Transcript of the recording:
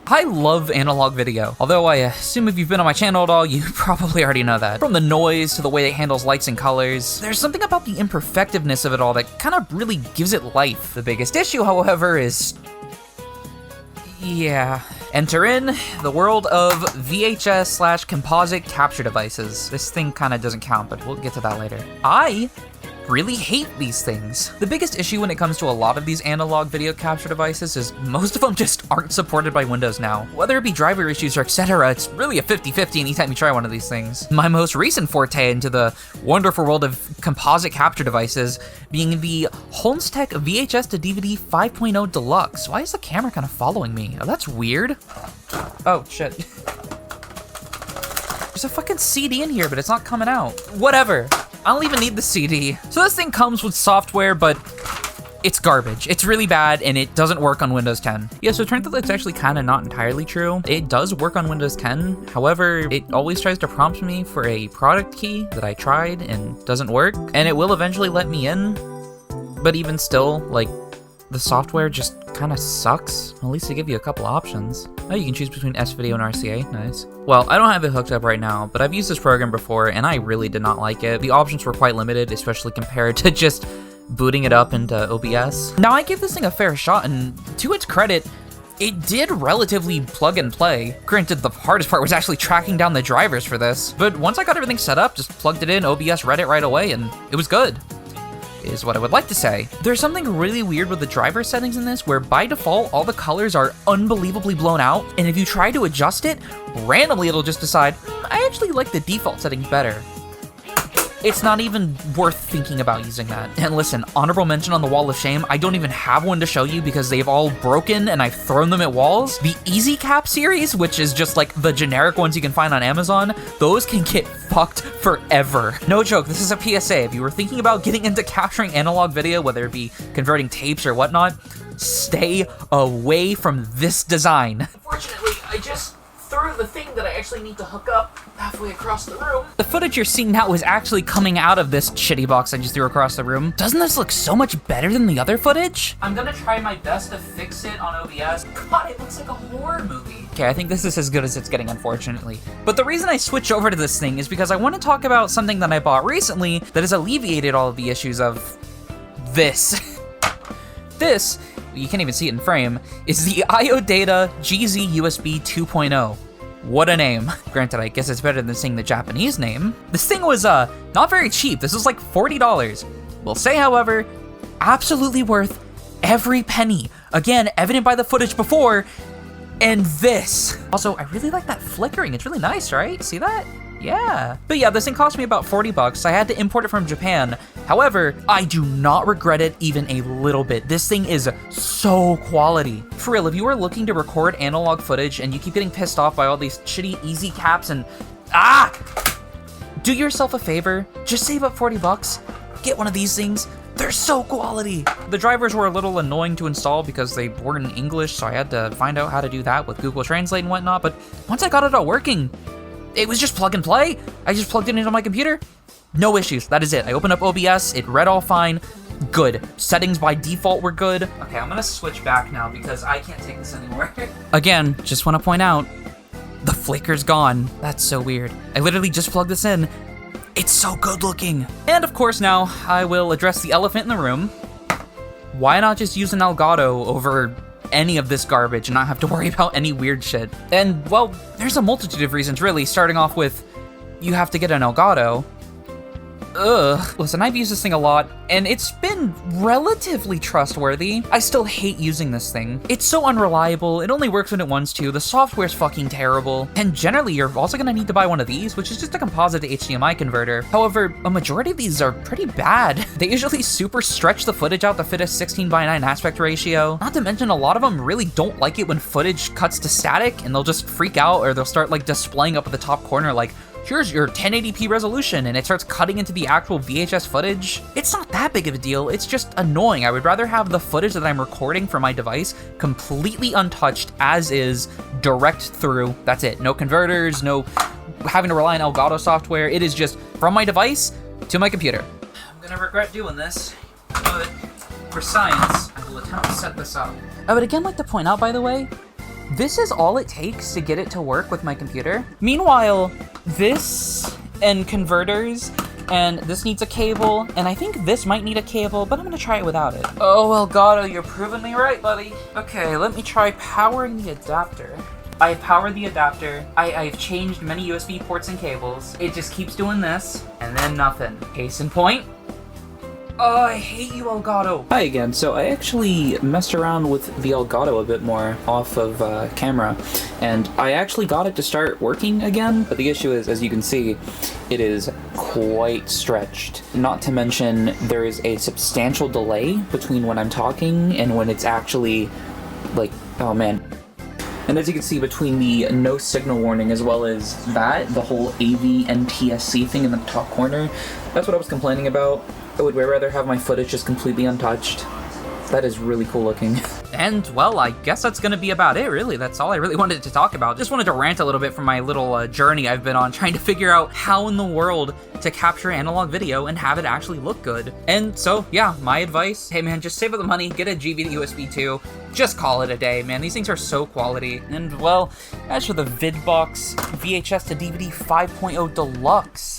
I love analog video, although I assume if you've been on my channel at all, you probably already know that. From the noise to the way it handles lights and colors, there's something about the imperfectiveness of it all that kind of really gives it life. The biggest issue, however, is... yeah. Enter in the world of VHS/composite capture devices. This thing kind of doesn't count, but we'll get to that later. I really hate these things. The biggest issue when it comes to a lot of these analog video capture devices is most of them just aren't supported by Windows now. Whether it be driver issues or etc., it's really a 50-50 anytime you try one of these things. My most recent forte into the wonderful world of composite capture devices being the Holmstech VHS to DVD 5.0 Deluxe. Why is the camera kind of following me? Oh, that's weird. Oh, shit. There's a fucking CD in here, but it's not coming out. Whatever. I don't even need the CD. So this thing comes with software, but it's garbage. It's really bad, and it doesn't work on Windows 10. Yeah, so it turns out that's actually kind of not entirely true. It does work on Windows 10. However, it always tries to prompt me for a product key that I tried and doesn't work, and it will eventually let me in. But even still, like, the software just kind of sucks. At least they give you a couple options. Oh, you can choose between S-Video and RCA, nice. Well, I don't have it hooked up right now, but I've used this program before and I really did not like it. The options were quite limited, especially compared to just booting it up into OBS. Now, I give this thing a fair shot, and to its credit, it did relatively plug and play. Granted, the hardest part was actually tracking down the drivers for this, but once I got everything set up, just plugged it in, OBS read it right away, and it was good. Is what I would like to say. There's something really weird with the driver settings in this where by default all the colors are unbelievably blown out, and if you try to adjust it, randomly it'll just decide, I actually like the default settings better. It's not even worth thinking about using that. And listen, honorable mention on the wall of shame, I don't even have one to show you because they've all broken and I've thrown them at walls. The Ezcap series, which is just like the generic ones you can find on Amazon, those can get fucked forever. No joke, this is a PSA. If you were thinking about getting into capturing analog video, whether it be converting tapes or whatnot, stay away from this design. Unfortunately, I just threw the thing that I actually need to hook up halfway across the room. The footage you're seeing now is actually coming out of this shitty box I just threw across the room. Doesn't this look so much better than the other footage? I'm gonna try my best to fix it on OBS. God, it looks like a horror movie. Okay, I think this is as good as it's getting, unfortunately. But the reason I switched over to this thing is because I want to talk about something that I bought recently that has alleviated all of the issues of this. This, you can't even see it in frame, is the IOData GZ USB 2.0. What a name. Granted, I guess it's better than saying the Japanese name. This thing was not very cheap. This was like $40. We'll say, however, absolutely worth every penny. Again, evident by the footage before, and this. Also, I really like that flickering. It's really nice, right? See that? Yeah. But yeah, this thing cost me about $40. I had to import it from Japan. However, I do not regret it even a little bit. This thing is so quality. For real, if you are looking to record analog footage and you keep getting pissed off by all these shitty Ezcaps and do yourself a favor, just save up $40, get one of these things. They're so quality. The drivers were a little annoying to install because they weren't in English, so I had to find out how to do that with Google Translate and whatnot, but once I got it all working, it was just plug and play. I just plugged it into my computer. No issues, that is it. I opened up OBS, it read all fine, good. Settings by default were good. Okay, I'm gonna switch back now because I can't take this anymore. Again, just wanna point out, the flicker's gone. That's so weird. I literally just plugged this in. It's so good looking. And of course now, I will address the elephant in the room. Why not just use an Elgato over any of this garbage and not have to worry about any weird shit? And, well, there's a multitude of reasons, really, starting off with you have to get an Elgato. Ugh. Listen, I've used this thing a lot, and it's been relatively trustworthy. I still hate using this thing. It's so unreliable, it only works when it wants to, the software's fucking terrible, and generally you're also gonna need to buy one of these, which is just a composite to HDMI converter. However, a majority of these are pretty bad. They usually super stretch the footage out to fit a 16:9 aspect ratio. Not to mention, a lot of them really don't like it when footage cuts to static, and they'll just freak out, or they'll start like displaying up at the top corner like, here's your 1080p resolution, and it starts cutting into the actual VHS footage. It's not that big of a deal, it's just annoying. I would rather have the footage that I'm recording from my device completely untouched as is, direct through. That's it. No converters, no having to rely on Elgato software. It is just from my device to my computer. I'm gonna regret doing this, but for science, I will attempt to set this up. I would again like to point out, by the way, this is all it takes to get it to work with my computer. Meanwhile, this and converters, and this needs a cable, and I think this might need a cable, but I'm gonna try it without it. Oh, Elgato, you're proving me right, buddy. Okay, let me try powering the adapter. I've powered the adapter. I've changed many USB ports and cables. It just keeps doing this, and then nothing. Case in point. Oh, I hate you, Elgato. Hi again. So I actually messed around with the Elgato a bit more off of camera, and I actually got it to start working again, but the issue is, as you can see, it is quite stretched. Not to mention, there is a substantial delay between when I'm talking and when it's actually, like, oh man. And as you can see, between the no signal warning as well as that, the whole AV NTSC thing in the top corner, that's what I was complaining about. I would way rather have my footage just completely untouched. That is really cool looking. And, well, I guess that's gonna be about it, really. That's all I really wanted to talk about. Just wanted to rant a little bit from my little journey I've been on, trying to figure out how in the world to capture analog video and have it actually look good. And so, yeah, my advice, hey man, just save up the money, get a GB to USB 2, just call it a day, man. These things are so quality. And, well, as for the VidBox VHS to DVD 5.0 Deluxe,